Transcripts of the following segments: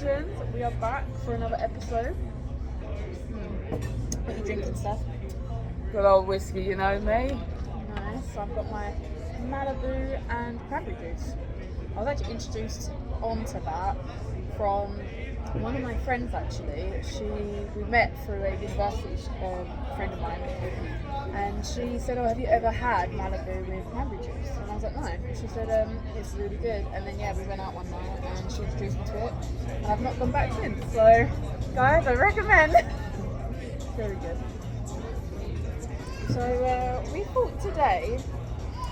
PourDecisions. We are back for another episode. What are you drinking, Steph? Good old whiskey, you know me. Nice. I've got my Malibu and cranberry juice. I was actually introduced onto that from one of my friends. Actually, we met through a university friend of mine, and she said, "Oh, have you ever had Malibu with cranberry juice?" And I was like, "No." She said, "It's really good." And then we went out one night, and she introduced me to it, and I've not gone back since. So, guys, I recommend. Very good. So we thought today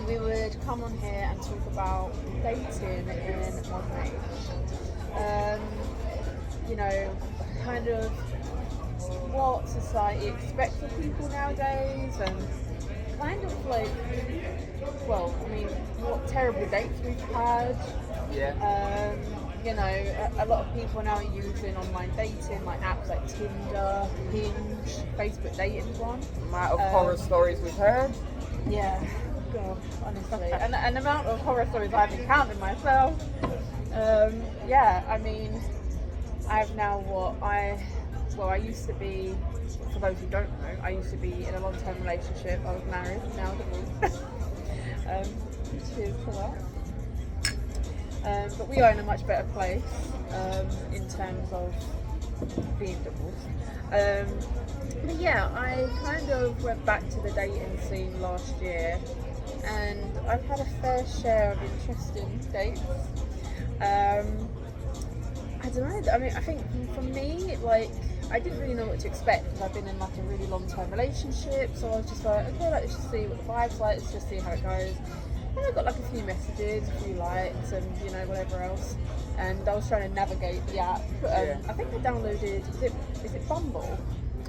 we would come on here and talk about dating in modern age. You know, kind of what society expects of people nowadays, and kind of like, well, I mean, what terrible dates we've had. Yeah. You know, a lot of people now are using online dating, like apps like Tinder, Hinge, Facebook dating one. Amount of horror stories we've heard. Yeah, God, honestly. and the amount of horror stories I've encountered myself. Yeah, I mean, I've now I used to be, for those who don't know, I used to be in a long-term relationship. I was married, now divorced. Cheers to that. But we are in a much better place in terms of being divorced. But yeah, I kind of went back to the dating scene last year, and I've had a fair share of interesting dates. I don't know. I mean, I think for me, like, I didn't really know what to expect because I've been in like a really long-term relationship. So I was just like, okay, let's just see what the vibe's like. Let's just see how it goes. And I got like a few messages, a few likes, and you know, whatever else. And I was trying to navigate the app. I think I downloaded. Is it Bumble?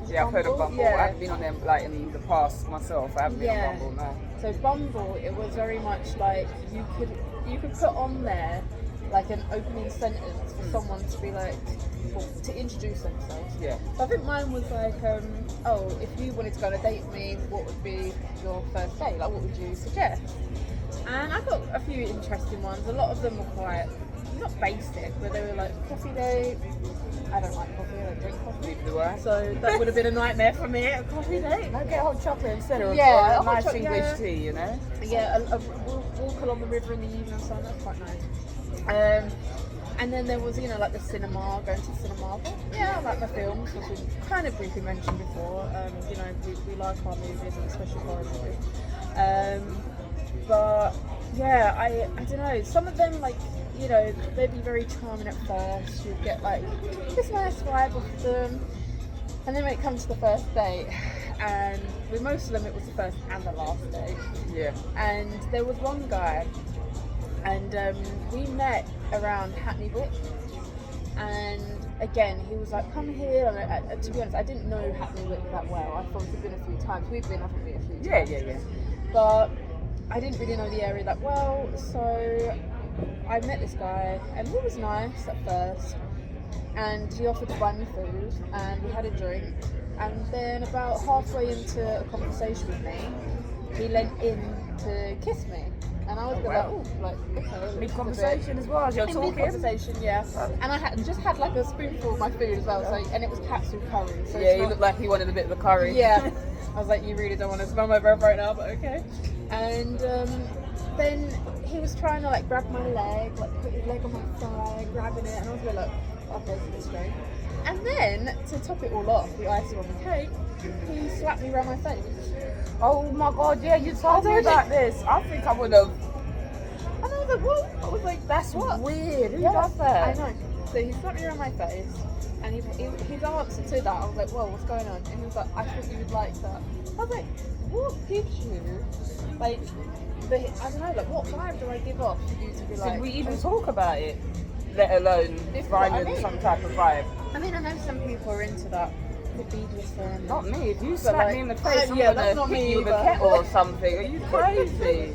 Yeah, I've heard of Bumble. Yeah. I haven't been on them like in the past myself. I haven't been on Bumble, no. So Bumble, it was very much like you could put on there like an opening sentence for someone to be like, well, to introduce themselves. Yeah. So I think mine was like, oh, if you wanted to go on a date with me, what would be your first date? Like, what would you suggest? And I got a few interesting ones. A lot of them were quite, not basic, but they were like coffee date. I don't like coffee, I don't drink coffee. Neither do I. So that would have been a nightmare for me, a coffee date. I get hot chocolate instead of Yeah, a nice hot English tea, you know? Yeah, a walk along the river in the evening, so that's quite nice. And then there was, you know, like the cinema, going to the cinema. But yeah, I like my films, as we kind of briefly mentioned before. You know, we like our movies, and especially horror movies. But yeah, I don't know. Some of them, like, you know, they'd be very charming at first. You'd get like this nice vibe off them, and then when it comes to the first date, and with most of them, it was the first and the last date. Yeah. And there was one guy, and we met around Hackney Wick, and again he was like, come here. And to be honest, I didn't know Hackney Wick that well. I've obviously been a few times. We've been, haven't we, a few times? Yeah. But I didn't really know the area that well, so I met this guy, and he was nice at first, and he offered to buy me food, and we had a drink, and then about halfway into a conversation with me, he leant in to kiss me. And I was like, okay. Mid-conversation as well as you're talking? Mid-conversation, yeah. And I just had like a spoonful of my food as well, so, and it was capsule curry. So yeah, he looked like he wanted a bit of the curry. Yeah. I was like, you really don't want to smell my breath right now, but okay. And then he was trying to like grab my leg, like put his leg on my thigh, grabbing it, and I was a bit like, okay, so this is great. And then, to top it all off, the icing on the cake, he slapped me around my face. Oh my god, yeah, you told me about this. I think I would have. And I was like, what? I was like, That's what? weird. Who does that? I know. So he slapped me around my face, and his answer to that, I was like, whoa, what's going on? And he was like, I thought you would like that. I was like, what gives you, like, I don't know, like, what vibe do I give off for you to be like... Did we even talk about it? Let alone finding some type of vibe. I mean, I know some people are into that. BDSM. Not me. If you slap me in the face, I'm that's gonna not hit me you with a either. kettle or something. Are you crazy?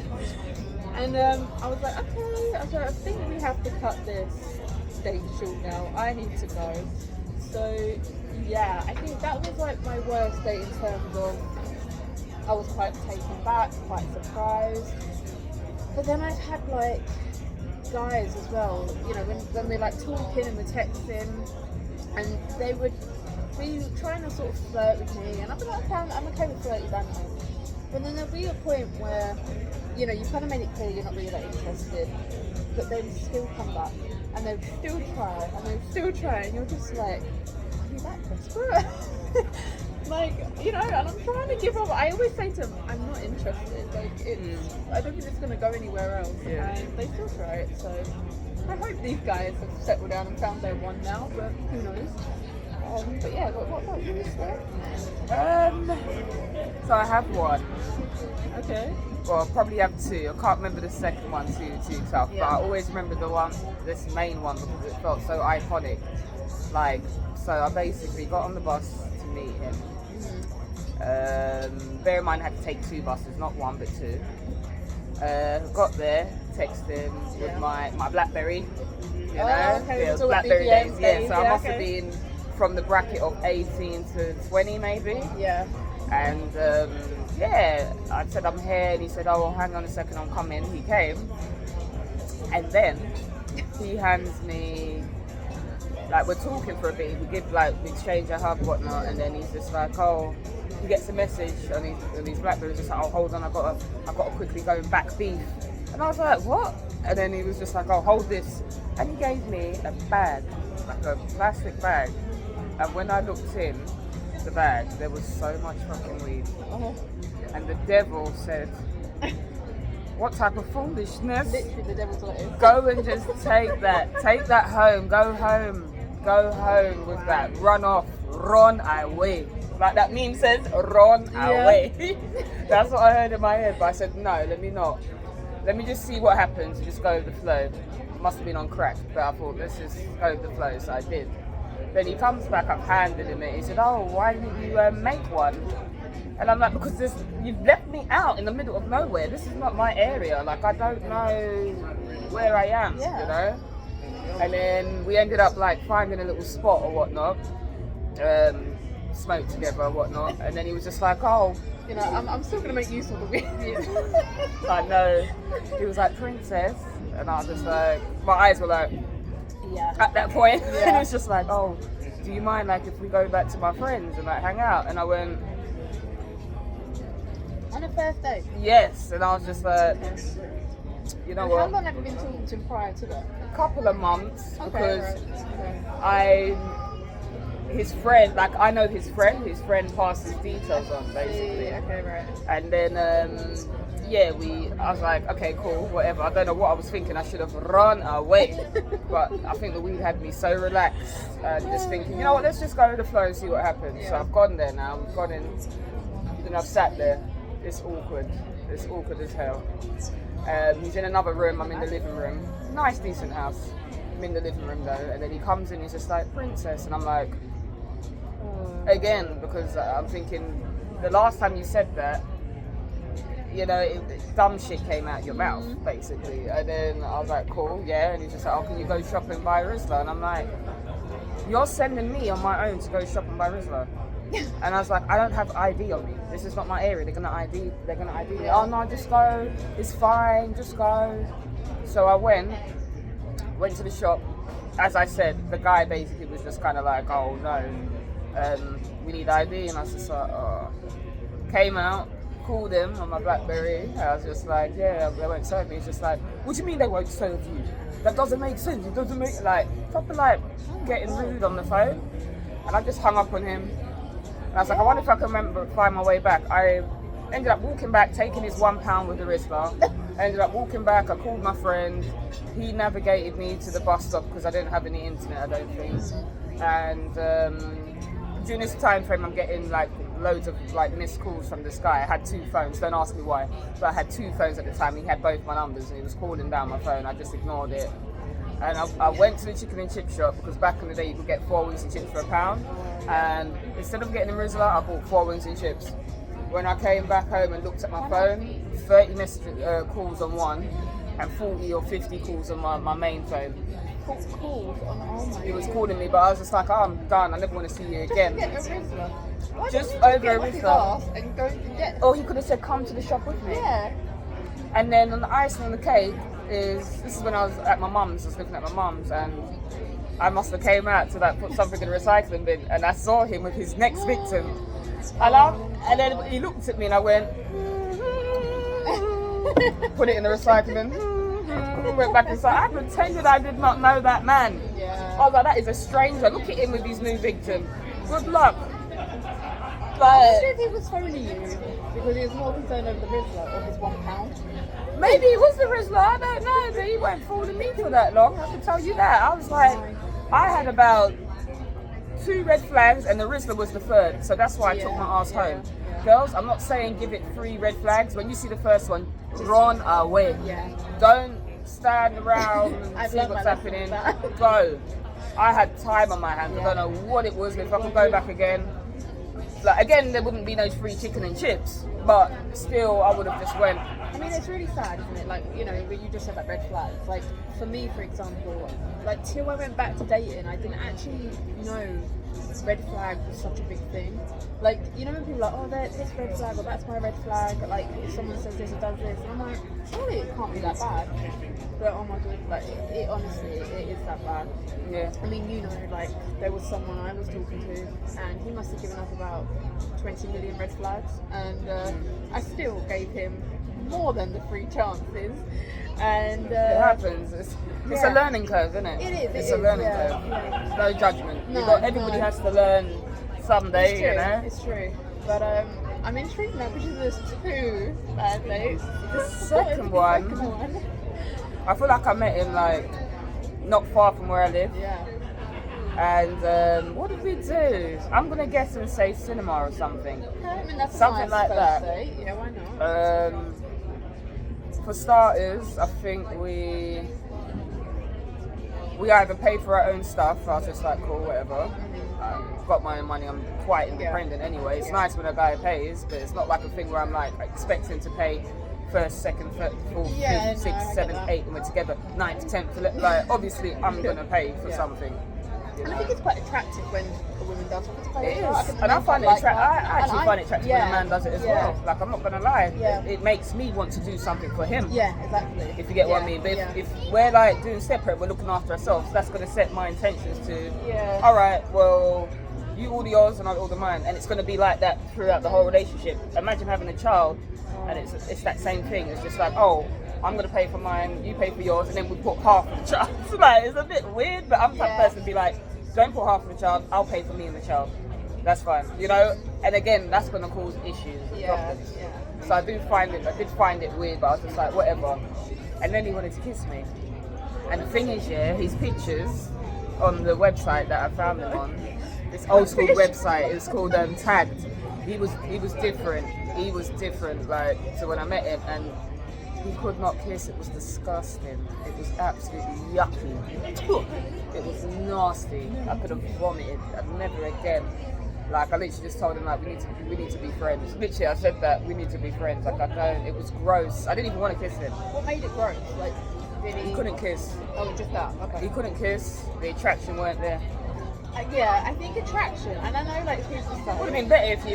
And I was like, okay. I said, I think we have to cut this date short now. I need to go. So yeah, I think that was like my worst date in terms of I was quite taken back, quite surprised. But then I've had like guys as well, you know, when we're like talking and we're texting, and they would be trying to sort of flirt with me, and I'd be like, okay, I'm okay with flirty banter. But then there'll be a point where, you know, you kind of made it clear you're not really that interested, but they would still come back, and they would still try, and they would still try, and you're just like, are you that desperate? Like, you know, and I'm trying to give up. I always say to them, I'm not interested. Like, I don't think it's going to go anywhere else. Yeah. And they still try it, so I hope these guys have settled down and found their one now, but who knows. But yeah, what about you, Steph? So I have one. Okay. Well, I probably have two. I can't remember the second one too tough, Yeah. but I always remember this main one because it felt so iconic. Like, so I basically got on the bus to meet him. Bear in mind, I had to take 2 buses, not 1 but 2. Got there, texted him with my BlackBerry. You know, okay. it was So BlackBerry BBM days. So I must have okay. been from the bracket of 18 to 20 maybe. Yeah. And yeah, I said I'm here, and he said, oh, well, hang on a second, I'm coming. He came, and then he hands me, like, we're talking for a bit, we exchange a hug, whatnot, and then he's just like, oh, he gets a message on his BlackBerry, just like, oh, hold on, I gotta quickly go and back beef. And I was like, what? And then he was just like, oh, hold this. And he gave me a bag, like a plastic bag. And when I looked in the bag, there was so much fucking weed. Oh. And the devil said, what type of foolishness? Literally, the devil's lettuce. Go and just take that home, go home with that, run off, run away. Like that meme says, run away. That's what I heard in my head, but I said, no, let me just see what happens, just go with the flow. Must have been on crack, but I thought, let's just go with the flow, so I did. Then he comes back, I've handed him it, he said, oh, why didn't you make one? And I'm like, because you've left me out in the middle of nowhere. This is not my area. Like, I don't know where I am, you know? And then we ended up, like, finding a little spot or whatnot, smoked together or whatnot. And then he was just like, oh, you know, I'm still going to make use of the weed. I know. He was like, princess. And I was just like, my eyes were like, at that point. And it was just like, oh, do you mind, like, if we go back to my friends and, like, hang out? And I went, on a first date? yes. And I was just like, you know and what? How long have you been talking to him prior to that? A couple of months, because right. his friend, like, I know his friend passed his details on, basically. Okay, right. And then, I was like, okay, cool, whatever. I don't know what I was thinking. I should have run away. But I think the weed had me so relaxed and just thinking, you know what, let's just go with the flow and see what happens. So I've gone there now. We've gone in, and I've sat there. It's awkward. It's awkward as hell. He's in another room. I'm in the living room. Nice, decent house. I'm in the living room though. And then he comes in. He's just like, princess. And I'm like, again, because I'm thinking, the last time you said that, you know, dumb shit came out your mouth, basically. And then I was like, cool, yeah. And he's just like, oh, can you go shopping by Rizla? And I'm like, you're sending me on my own to go shopping by Rizla? And I was like, I don't have ID on me. This is not my area. They're gonna ID me. Oh no, just go. It's fine. Just go. So I went to the shop. As I said, the guy basically was just kind of like, oh no, we need ID. And I was just like, oh. Came out, called him on my BlackBerry. I was just like, yeah, they won't serve me. He's just like, what do you mean they won't serve you? That doesn't make sense. It doesn't make, like, proper, like, getting rude on the phone. And I just hung up on him. And I was like, I wonder if I can find my way back. I ended up walking back, taking his £1 with the wristler. I ended up walking back, I called my friend. He navigated me to the bus stop because I didn't have any internet, I don't think. And during this time frame, I'm getting like loads of like missed calls from this guy. I had 2 phones, don't ask me why, but I had 2 phones at the time. He had both my numbers and he was calling down my phone. I just ignored it. And I went to the chicken and chip shop because back in the day you could get 4 wings and chips for £1. And instead of getting a Rizla, I bought 4 wings and chips. When I came back home and looked at my phone, 30 calls on one and 40 or 50 calls on my main phone. Calls on, oh my He was calling me, but I was just like, oh, I'm done. I never want to see you again. Just over a Rizla. And go and get. Or he could have said, come to the shop with me. Yeah. And then on the icing on the cake, is, this is when I was at my mum's, I was living at my mum's, and I must have came out to like put something in the recycling bin, and I saw him with his next victim. And then he looked at me and I went, put it in the recycling bin, went back inside. I pretended I did not know that man. Yeah. I was like, that is a stranger. Look at him with his new victim. Good luck. I But wonder if he was phoning you because he was more concerned over the Rizzler or his £1. maybe it was the Rizzler, I don't know, but he won't fooling me for that long, I can tell you that. I was like, I had about 2 red flags and the Rizzler was the 3rd, so that's why I took my ass home. Yeah. Girls, I'm not saying give it 3 red flags. When you see the first one, run away. Yeah. Don't stand around and I've see learned what's my lesson happening. with that. Go. I had time on my hands. Yeah. I don't know what it was, but if I could go back again. Like, again, there wouldn't be no free chicken and chips, but still, I would have just went. I mean, it's really sad, isn't it? Like, you know, when you just said that red flags. Like, for me, for example, like, till I went back to dating, I didn't actually know red flag was such a big thing. Like, you know, when people are like, oh, this red flag, or that's my red flag. Like, if someone says this or does this, and I'm like, surely it can't be that bad. But oh my god, like, it honestly, it is that bad. Yeah. I mean, you know, like, there was someone I was talking to, and he must have given us about 20 million red flags, and I still gave him more than the 3 chances. And It happens. It's a learning curve, isn't it? It It's is, a learning yeah, curve. yeah. No judgment. No, Everybody no. has to learn someday, It's true, you know. it's true. But I'm intrigued now because there's 2 bad dates. The second one, I feel like I met him like not far from where I live. Yeah. And what did we do? I'm gonna guess and say cinema or something. Okay, I mean, that's a Something nice like first that. date. Yeah, why not? For starters, I think we either pay for our own stuff. I was just like, cool, whatever. I've got my own money. I'm quite independent anyway. It's nice when a guy pays, but it's not like a thing where I'm like expecting to pay first, second, third, fourth, Yeah, fifth, no, I sixth, get seventh, that. eighth, and we're together. 9th, 10th. Like, obviously, I'm gonna pay for Yeah. something. You And I know? think it's quite attractive when a woman does it. It is, and I find it attractive. I actually find it attractive when a man does it as yeah. well. Like, I'm not gonna lie, Yeah. it makes me want to do something for him. Yeah, exactly. If you get what I mean. But if we're like doing separate, we're looking after ourselves, that's gonna set my intentions to, Yeah. all right, well, you order yours and I'll order mine, and it's gonna be like that throughout the whole relationship. Imagine having a child, and it's that same thing. It's just like, oh, I'm gonna pay for mine, you pay for yours, and then we put half of the child. Like, it's a bit weird, but I'm the type of person to be like, don't put half of the child, I'll pay for me and the child. That's fine, you know. And again, that's gonna cause issues and problems. Yeah. So I did find it weird, but I was just like, whatever. And then he wanted to kiss me. And the thing is, yeah, his pictures on the website that I found him on, this old school website, it's called Tagged. He was different. He was different, like, to when I met him, and he could not kiss. It was disgusting. It was absolutely yucky. It was nasty. I could have vomited. I'd never again. Like, I literally just told him, like, we need to be friends. Literally, I said that we need to be friends. Like, I don't. It was gross. I didn't even want to kiss him. What made it gross? Like, did He couldn't kiss. Oh, just that. Okay. He couldn't kiss. The attraction weren't there. Yeah, I think attraction, and I know like people It say. would have been better if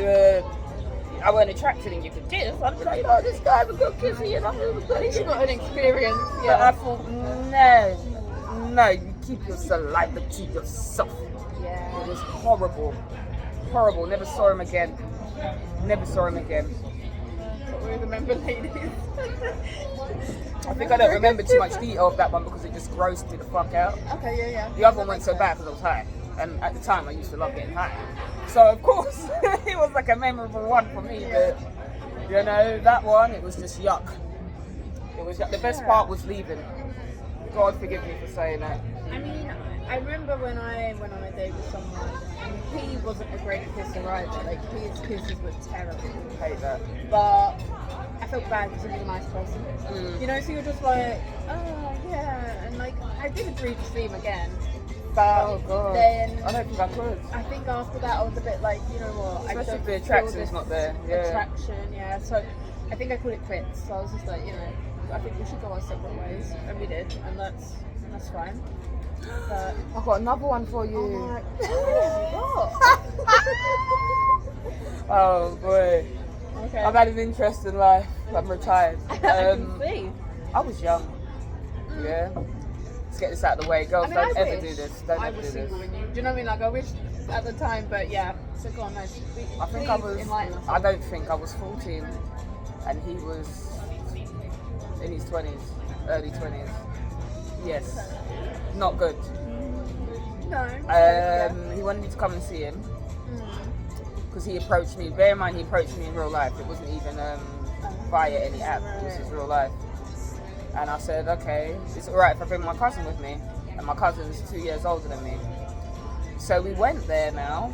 I weren't attracted and you could kiss. I'd be like, you know, this guy was good kissing, you know, he was At least you got an experience. But Yeah. I thought, no, you keep your saliva to yourself. Yeah. It was horrible. Horrible. Never saw him again. Never saw him again. But we remember ladies. I think I don't remember too much detail of that one because it just grossed me the fuck out. Okay, yeah. The other one went so bad because I was high. And at the time, I used to love getting high. So, of course, it was like a memorable one for me. But, you know, that one, it was just yuck. It was yuck. The best part was leaving. God forgive me for saying that. I mean, I remember when I went on a date with someone, and he wasn't a great kisser either. Like, his kisses were terrible. I hate that. But I felt bad because he was a nice person. You know, so you're just like, oh, yeah. And, like, I did agree to see him again. But Oh, God. then I don't think I could. I think after that I was a bit like, you know what, Especially I don't if the feel attraction's this not there. Yeah. attraction, yeah. So I think I called it quits. So I was just like, you know, I think we should go our separate ways, and we did, and that's fine. But I've got another one for you. oh my god. Oh, boy. Okay. I've had an interesting life. I'm retired. I can see. I was young. Yeah. Let's get this out of the way. Girls, I mean, don't I ever wish do this. Don't I ever was do this. single when you. Do you know what I mean? Like, I wish at the time, but yeah. So go on, no. I think I was. Enlighten us. I don't think I was 14, and he was in his 20s, early 20s. Yes, not good. No. He wanted me to come and see him because he approached me. Bear in mind, he approached me in real life. It wasn't even via any app. This is real life. And I said, okay, it's alright if I bring my cousin with me. And my cousin's 2 years older than me. So we went there now.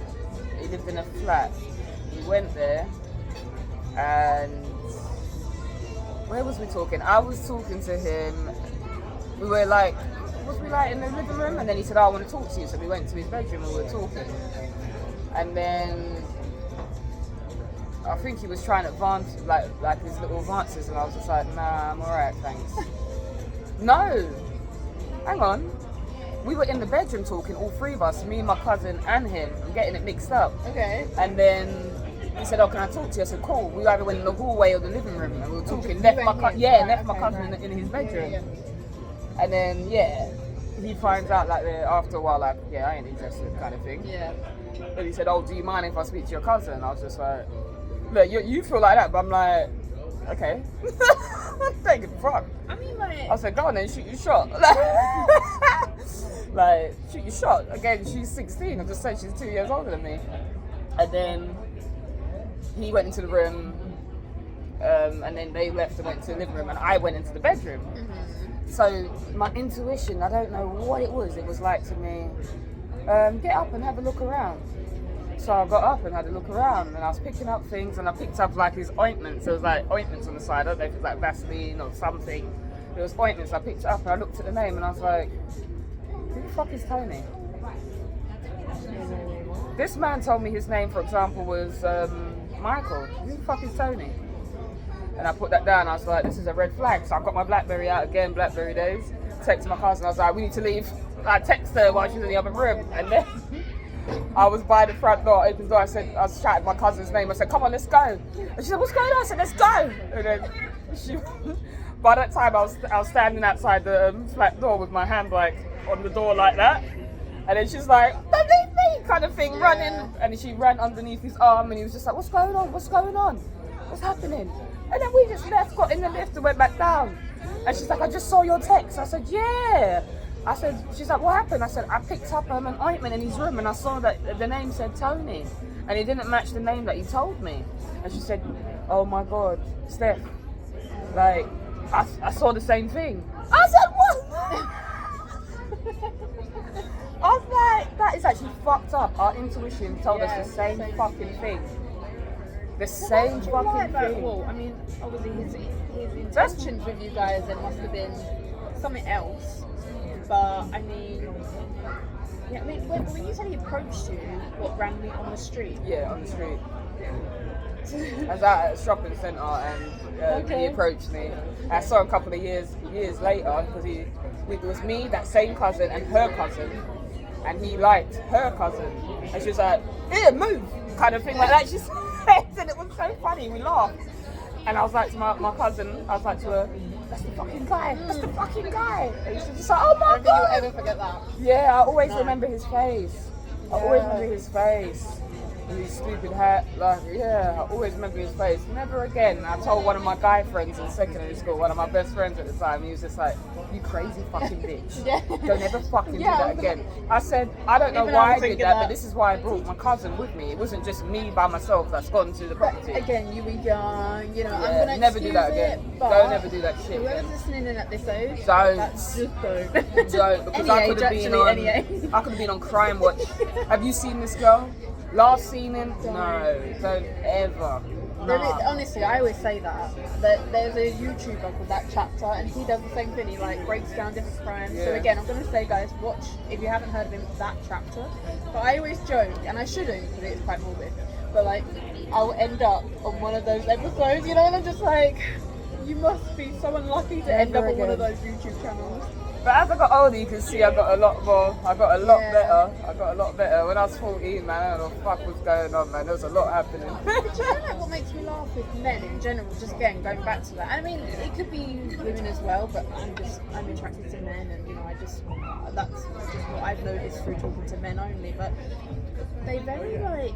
He lived in a flat. We went there and where was we talking? I was talking to him. We were like, was we like in the living room? And then he said, I want to talk to you. So we went to his bedroom and we were talking. And then I think he was trying to advance, like his little advances, and I was just like, nah, I'm alright, thanks. No, hang on. We were in the bedroom talking, all three of us, me, my cousin, and him. I'm getting it mixed up. Okay. And then he said, oh, can I talk to you? I said, cool. We either went in the hallway or the living room, and we were talking. Left my cousin in his bedroom. Yeah. And then, yeah, he finds out, like, after a while, like, yeah, I ain't interested, kind of thing. Yeah. And he said, oh, do you mind if I speak to your cousin? I was just like, look, you feel like that, but I'm like, okay. Don't give a fuck. I mean, like... I said, go on then, shoot your shot. Like, shoot your shot. Again, she's 16. I just said she's 2 years older than me. And then he went into the room, and then they left and went to the living room, and I went into the bedroom. Mm-hmm. So my intuition, I don't know what it was. It was like to me, get up and have a look around. So I got up and had a look around, and I was picking up things, and I picked up like his ointments. There was like ointments on the side. I don't know if it was like Vaseline or something. There was ointments. I picked it up and I looked at the name, and I was like, who the fuck is Tony? This man told me his name, for example, was Michael. Who the fuck is Tony? And I put that down. I was like, this is a red flag. So I got my BlackBerry out again, BlackBerry days. Texted my cousin. I was like, we need to leave. I texted her while she was in the other room, and then I was by the front door, open door. I was shouting my cousin's name. I said, come on, let's go. And she said, what's going on? I said, let's go. And then by that time, I was standing outside the flat door with my hand like on the door like that. And then she's like, don't leave me, kind of thing, running. And then she ran underneath his arm, and he was just like, what's going on? What's going on? What's happening? And then we just left, got in the lift and went back down. And she's like, I just saw your text. I said, yeah. She's like, what happened? I said, I picked up an ointment in his room, and I saw that the name said Tony, and it didn't match the name that he told me. And she said, oh my God, Steph, like, I saw the same thing. I said, what? I was like, that is actually fucked up. Our intuition told us the same fucking thing. The same fucking thing. Well, I mean, obviously his intentions with you guys, it must have been something else. But I mean, yeah, I mean, when you said he approached you, what, randomly on the street? Yeah, on the street. I was out at a shopping centre, and he approached me. I saw him a couple of years later, because it was me, that same cousin, and her cousin, and he liked her cousin, and she was like, "Here, move," kind of thing like that. She said, and it was so funny. We laughed, and I was like to my cousin, I was like to her, "That's the fucking guy. That's the fucking guy." And she was just like, "Oh my God!" I don't think you'll ever forget that. Yeah, I always remember his face. I always remember his face. With his stupid hat, like, yeah, I always remember his face. Never again. I told one of my guy friends in secondary school, one of my best friends at the time, he was just like, you crazy fucking bitch. Don't ever fucking do that again. I said, I don't know why I did that, but this is why I brought my cousin with me. It wasn't just me by myself that's gone to the property. But again, you were young, you know, Yeah, I'm gonna never do that again. Don't ever do that shit. Whoever's listening in at this age, don't. Just don't. Don't, because I could have been on Crimewatch. Have you seen this girl? Last seen him? No, don't ever. Nah. Honestly, I always say that there's a YouTuber called That Chapter, and he does the same thing. He like breaks down different crimes. Yeah. So again, I'm gonna say, guys, watch if you haven't heard of him, That Chapter. But I always joke, and I shouldn't because it's quite morbid. But like, I'll end up on one of those episodes, you know, and I'm just like, you must be so unlucky to end up on one of those YouTube channels. But as I got older, you can see I got a lot more. I got a lot Yeah. better. I got a lot better. When I was 14, man, I don't know what the fuck was going on, man. There was a lot happening. But do you know like what makes me laugh with men in general? Just again going back to that. I mean, it could be women as well, but I'm attracted to men, and you know, that's just what I've noticed through talking to men only. But they very like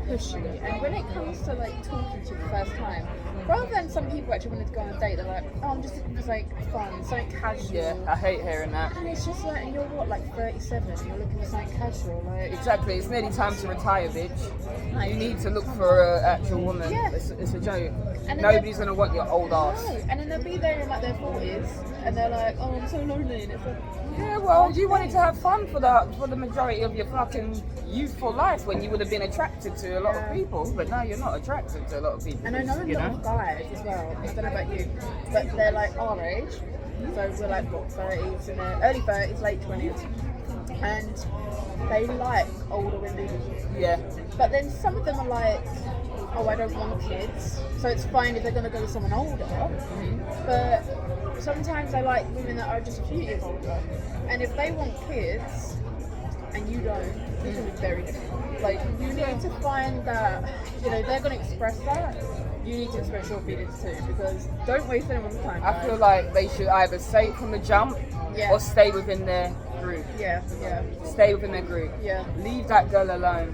pushy, and when it comes to like talking to you the first time, rather than some people actually wanted to go on a date, they're like, oh, I'm just looking for like fun, something casual. Yeah, I hate hearing that. And it's just like, and you're what, like 37, and you're looking for something casual, like. Exactly, it's nearly time to retire, bitch. Like, You need to look for an actual woman. Yeah. It's a joke. And then Nobody's gonna want your old ass. No, and then they'll be there in like their 40s, and they're like, oh, I'm so lonely, and it's like, Yeah, well, you wanted to have fun for the majority of your fucking youthful life when you would have been attracted to a lot of people, but now you're not attracted to a lot of people. and I know a lot of guys as well, I don't know about you, but they're like our age, so we're like what, 30s, and early 30s, late 20s, and they like older women. Yeah. But then some of them are like, oh, I don't want kids, so it's fine if they're going to go with someone older. But sometimes I like women that are just a few years older, and if they want kids and you don't, it's going to be very different. Like, you need to find that, you know, they're going to express that. You need to express your feelings too, because don't waste anyone's time. I feel like they should either say it from the jump or stay within their group. Yeah. Stay within their group. Yeah. Leave that girl alone.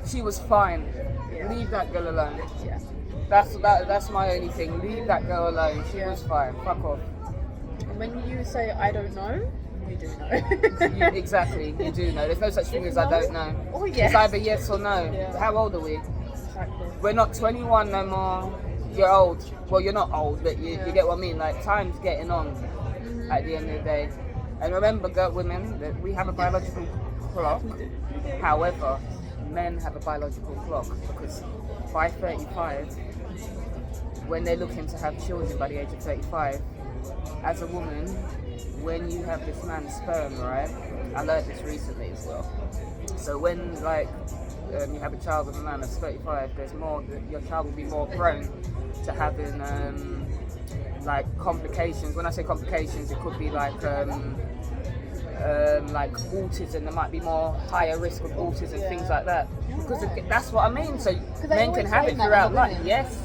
She was fine. Yeah. Leave that girl alone. Yeah. That's my only thing. Leave that girl alone. She was fine. Fuck off. And when you say I don't know, you do know. Exactly. You do know. There's no such thing as I don't know. Oh, yes. It's either yes or no. Yeah. How old are we? Exactly. We're not 21 no more. You're old. Well, you're not old, but you get what I mean. Like, time's getting on at the end of the day. And remember, women, that we have a biological clock. However, men have a biological clock, because by 35, when they're looking to have children by the age of 35, as a woman, when you have this man's sperm, right? I learned this recently as well. So when you have a child with a man that's 35, there's more. Your child will be more prone to having complications. When I say complications, it could be like autism. There might be more higher risk of autism, things like that. Because that's what I mean. So men can have it throughout life. Yes,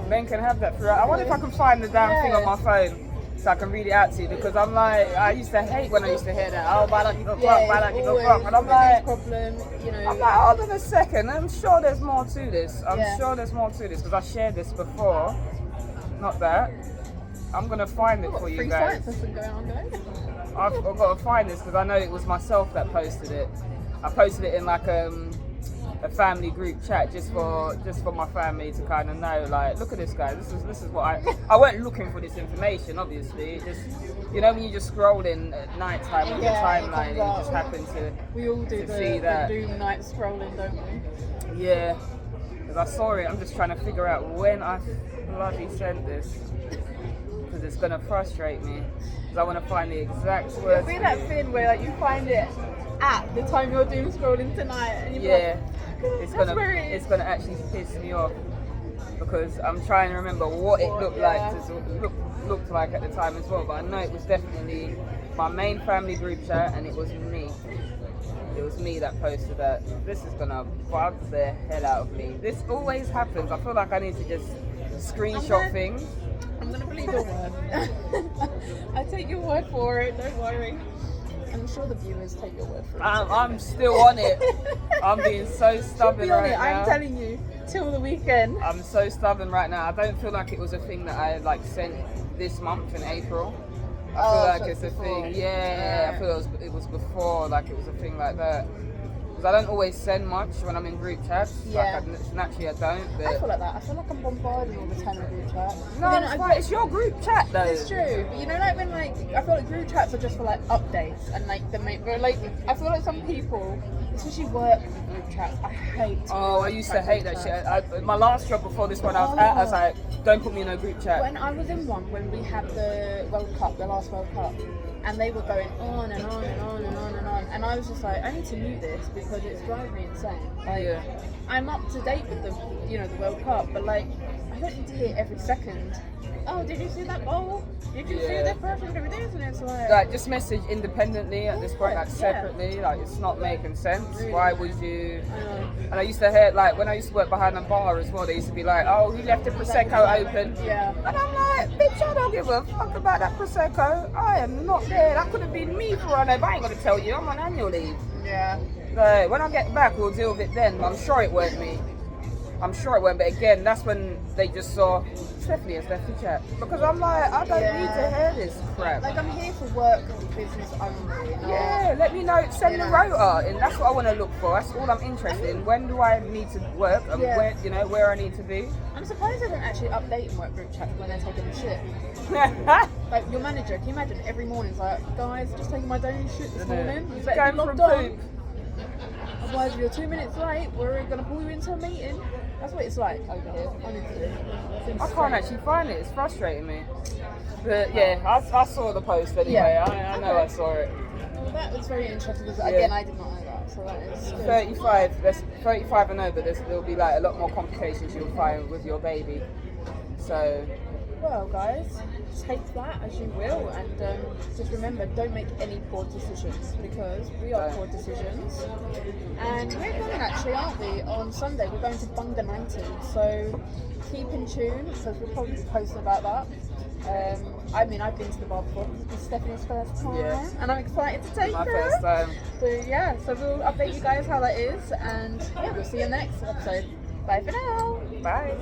men can have that throughout. I wonder if I can find the damn thing on my phone so I can read it out to you, because I'm like, I used to hate when I used to hear that. Oh, biological clock, biological clock, and I'm like, problem, you know. I'm like, hold on a second. I'm sure there's more to this. Sure there's more to this, because I shared this before. Not that. I'm gonna find it for you free guys. science lesson going on, guys. I've got to find this because I know it was myself that posted it. I posted it in like a family group chat just for my family to kind of know, like, look at this guy. This is what I weren't looking for this information, obviously. It just, you know, when you just scroll in at night time on your timeline, and you just happen to we all do the doom night scrolling, don't we? Yeah, because I saw it. I'm just trying to figure out when I bloody sent this, because it's gonna frustrate me. I want to find the exact words. It'll be that thing where like you find it at the time you're doom scrolling tonight, and you're like, it's gonna actually piss me off, because I'm trying to remember what it looked like at the time as well. But I know it was definitely my main family group chat, and it was me. It was me that posted that. This is gonna bug the hell out of me. This always happens. I feel like I need to just screenshot things. I'm gonna believe your word. I take your word for it, don't worry. I'm sure the viewers take your word for it. I'm still on it. I'm being so stubborn right now. I'm telling you, till the weekend. I'm so stubborn right now. I don't feel like it was a thing that I sent this month in April. I feel like it's a thing. Yeah, I feel it was before, like it was a thing like that. Because I don't always send much when I'm in group chats. Yeah. Naturally I don't. But I feel like that. I feel like I'm bombarded all the time in group chat. No, it's your group chat though. It's true. But you know, like when I feel like group chats are just for like updates and like I feel like some people, especially work group chats, I hate. Oh, I used to hate that shit. My last job before this one I was like, don't put me in a group chat. When I was in one, when we had the World Cup, the last World Cup, and they were going on and on and on and on and on, and I was just like, I need to mute this because it's driving me insane. Like, I'm up to date with the World Cup, but like, I don't need to hear every second oh, did you see that bowl? Did you see that person do this? And it's like just message independently at this point, like separately, like it's not making sense. Really? Why would you? And I used to hear, like when I used to work behind a bar as well, they used to be like, oh, he left the Prosecco open. Yeah. And I'm like, bitch, I don't give a fuck about that Prosecco. I am not there. That could have been me for all I know, but I ain't gonna tell you, I'm on annual leave. Yeah. So when I get back, we'll deal with it then. I'm sure it weren't me. I'm sure it won't, but again, that's when they just saw Stephanie has left the chat. Because I'm like, I don't need to hear this crap. Like, I'm here for work business only. Yeah, let me know, send the rota, and that's what I want to look for. That's all I'm interested in. When do I need to work, and where, you know, where I need to be. I'm surprised they don't actually update in work group chats when they're taking a shit. Like, your manager, can you imagine, every morning it's like, guys, just taking my daily shit this morning. You better be logged on. Otherwise, if you're 2 minutes late, we're going to pull you into a meeting. That's what it's like over here, honestly. I can't actually find it. It's frustrating me. But yeah, I saw the post anyway. I know I saw it. Well, that was very interesting because, again, I did not know that. So that is good. 35. There's 35 and over. There'll be like a lot more complications you'll find with your baby. So. Well, guys, take that as you will, and just remember, don't make any poor decisions, because we are poor decisions. And we're going actually, aren't we? On Sunday, we're going to Bunga 19, so keep in tune, because we'll probably be posting about that. I mean, I've been to the bar before. This is Stephanie's first time, and I'm excited to take her. My first time. So yeah, so we'll update you guys how that is, and yeah, we'll see you in the next episode. Bye for now. Bye.